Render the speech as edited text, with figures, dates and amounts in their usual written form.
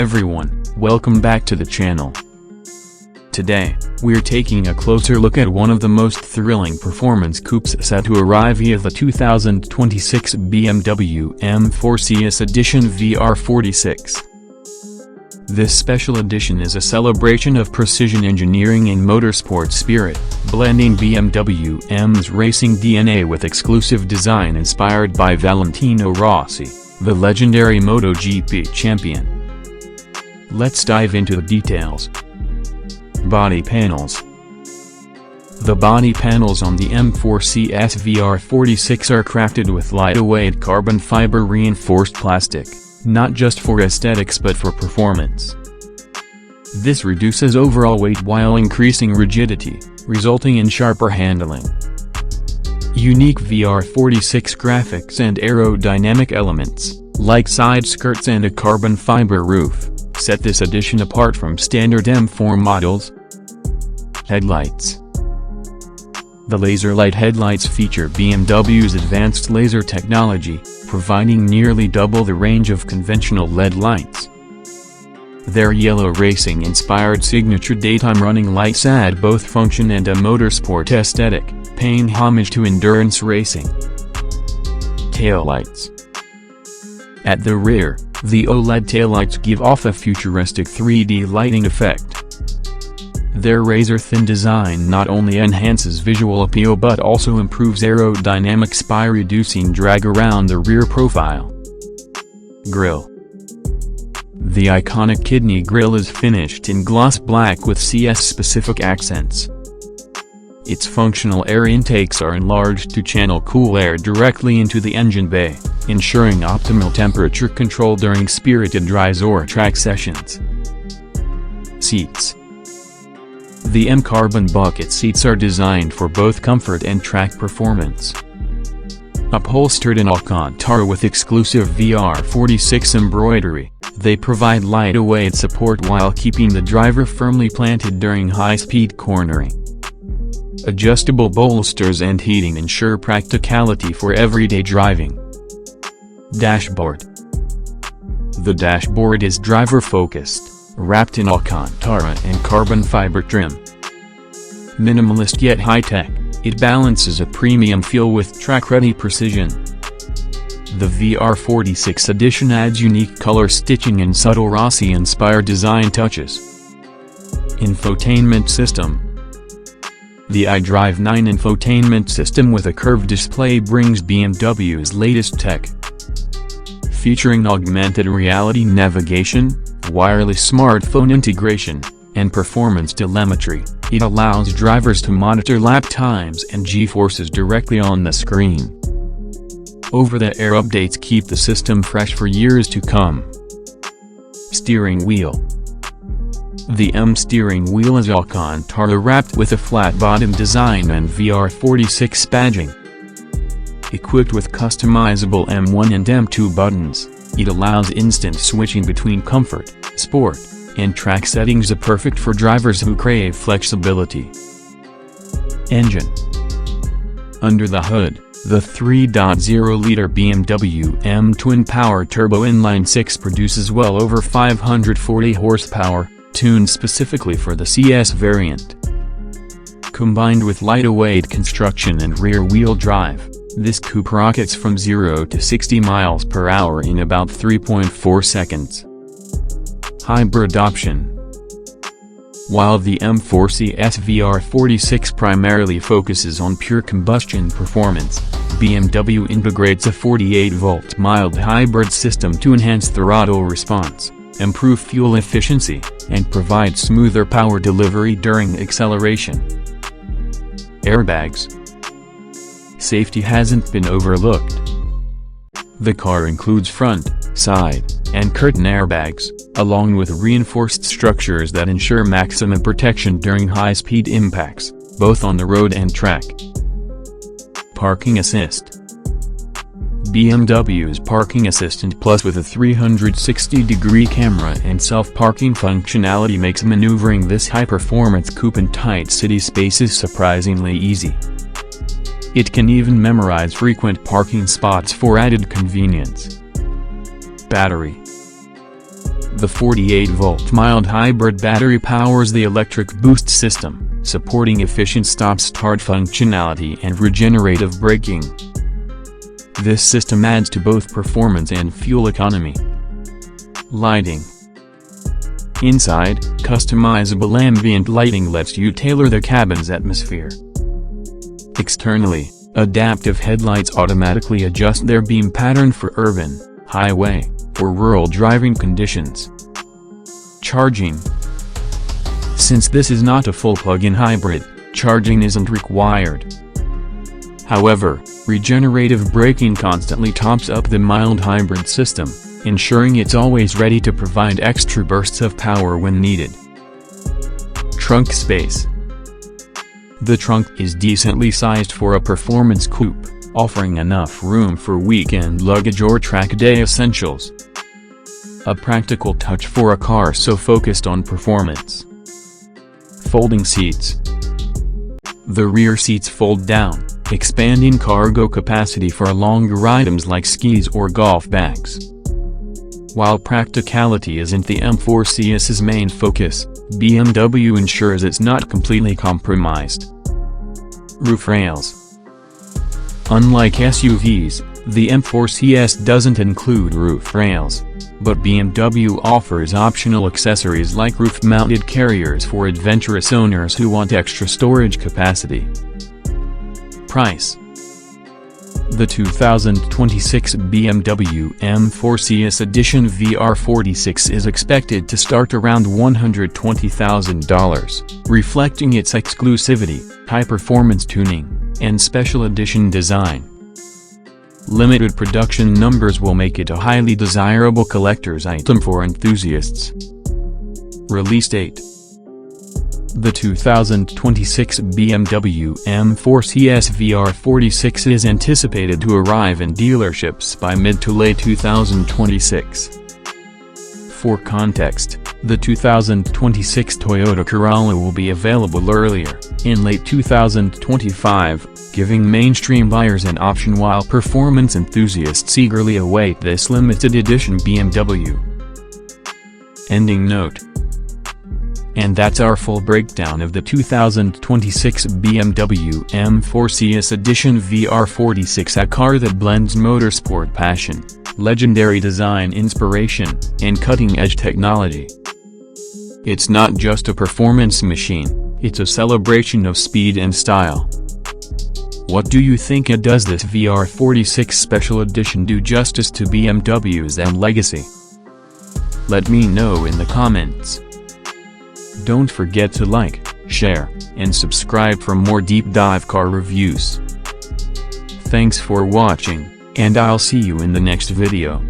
everyone, welcome back to the channel. Today, we're taking a closer look at one of the most thrilling performance coupes set to arrive via the 2026 BMW M4 CS Edition VR46. This special edition is a celebration of precision engineering and motorsport spirit, blending BMW M's racing DNA with exclusive design inspired by Valentino Rossi, the legendary MotoGP champion. Let's dive into the details. Body panels. The body panels on the M4 CS VR46 are crafted with lightweight carbon fiber reinforced plastic, not just for aesthetics but for performance. This reduces overall weight while increasing rigidity, resulting in sharper handling. Unique VR46 graphics and aerodynamic elements, like side skirts and a carbon fiber roof, set this edition apart from standard M4 models. Headlights. The laser light headlights feature BMW's advanced laser technology, providing nearly double the range of conventional LED lights. Their yellow racing-inspired signature daytime running lights add both function and a motorsport aesthetic, paying homage to endurance racing. Taillights. At the rear, the OLED taillights give off a futuristic 3D lighting effect. Their razor-thin design not only enhances visual appeal but also improves aerodynamics by reducing drag around the rear profile. Grille. The iconic kidney grille is finished in gloss black with CS-specific accents. Its functional air intakes are enlarged to channel cool air directly into the engine bay, ensuring optimal temperature control during spirited drives or track sessions. Seats. The M carbon bucket seats are designed for both comfort and track performance. Upholstered in Alcantara with exclusive VR46 embroidery, they provide lightweight support while keeping the driver firmly planted during high-speed cornering. Adjustable bolsters and heating ensure practicality for everyday driving. Dashboard. The dashboard is driver-focused, wrapped in Alcantara and carbon fiber trim. Minimalist yet high-tech, it balances a premium feel with track-ready precision. The VR46 edition adds unique color stitching and subtle Rossi-inspired design touches. Infotainment system. The iDrive 9 infotainment system with a curved display brings BMW's latest tech. Featuring augmented reality navigation, wireless smartphone integration, and performance telemetry, it allows drivers to monitor lap times and G-forces directly on the screen. Over-the-air updates keep the system fresh for years to come. Steering wheel. The M steering wheel is Alcantara wrapped with a flat-bottom design and VR46 badging. Equipped with customizable M1 and M2 buttons, it allows instant switching between comfort, sport, and track settings, perfect for drivers who crave flexibility. Engine. Under the hood, the 3.0-liter BMW M twin-power turbo inline-6 produces well over 540 horsepower, tuned specifically for the CS variant. Combined with lightweight construction and rear-wheel drive, this coupe rockets from 0 to 60 miles per hour in about 3.4 seconds. Hybrid option. While the M4 CS VR46 primarily focuses on pure combustion performance, BMW integrates a 48-volt mild hybrid system to enhance throttle response, improve fuel efficiency, and provide smoother power delivery during acceleration. Airbags. Safety hasn't been overlooked. The car includes front, side, and curtain airbags, along with reinforced structures that ensure maximum protection during high-speed impacts, both on the road and track. Parking assist. BMW's Parking Assistant Plus with a 360-degree camera and self-parking functionality makes maneuvering this high-performance coupe in tight city spaces surprisingly easy. It can even memorize frequent parking spots for added convenience. Battery. The 48-volt mild hybrid battery powers the electric boost system, supporting efficient stop-start functionality and regenerative braking. This system adds to both performance and fuel economy. Lighting. Inside, customizable ambient lighting lets you tailor the cabin's atmosphere. Externally, adaptive headlights automatically adjust their beam pattern for urban, highway, or rural driving conditions. Charging. Since this is not a full plug-in hybrid, charging isn't required. However, regenerative braking constantly tops up the mild hybrid system, ensuring it's always ready to provide extra bursts of power when needed. Trunk space. The trunk is decently sized for a performance coupe, offering enough room for weekend luggage or track day essentials. A practical touch for a car so focused on performance. Folding seats. The rear seats fold down, expanding cargo capacity for longer items like skis or golf bags. While practicality isn't the M4 CS's main focus, BMW ensures it's not completely compromised. Roof rails. Unlike SUVs, the M4 CS doesn't include roof rails, but BMW offers optional accessories like roof-mounted carriers for adventurous owners who want extra storage capacity. Price. The 2026 BMW M4 CS Edition VR46 is expected to start around $120,000, reflecting its exclusivity, high-performance tuning, and special edition design. Limited production numbers will make it a highly desirable collector's item for enthusiasts. Release date. The 2026 BMW M4 CS VR46 is anticipated to arrive in dealerships by mid to late 2026. For context, the 2026 Toyota Corolla will be available earlier, in late 2025, giving mainstream buyers an option while performance enthusiasts eagerly await this limited edition BMW. Ending note. And that's our full breakdown of the 2026 BMW M4 CS Edition VR46, a car that blends motorsport passion, legendary design inspiration, and cutting-edge technology. It's not just a performance machine, it's a celebration of speed and style. What do you think? Does this VR46 Special Edition do justice to BMW's M legacy? Let me know in the comments. Don't forget to like, share, and subscribe for more deep dive car reviews. Thanks for watching, and I'll see you in the next video.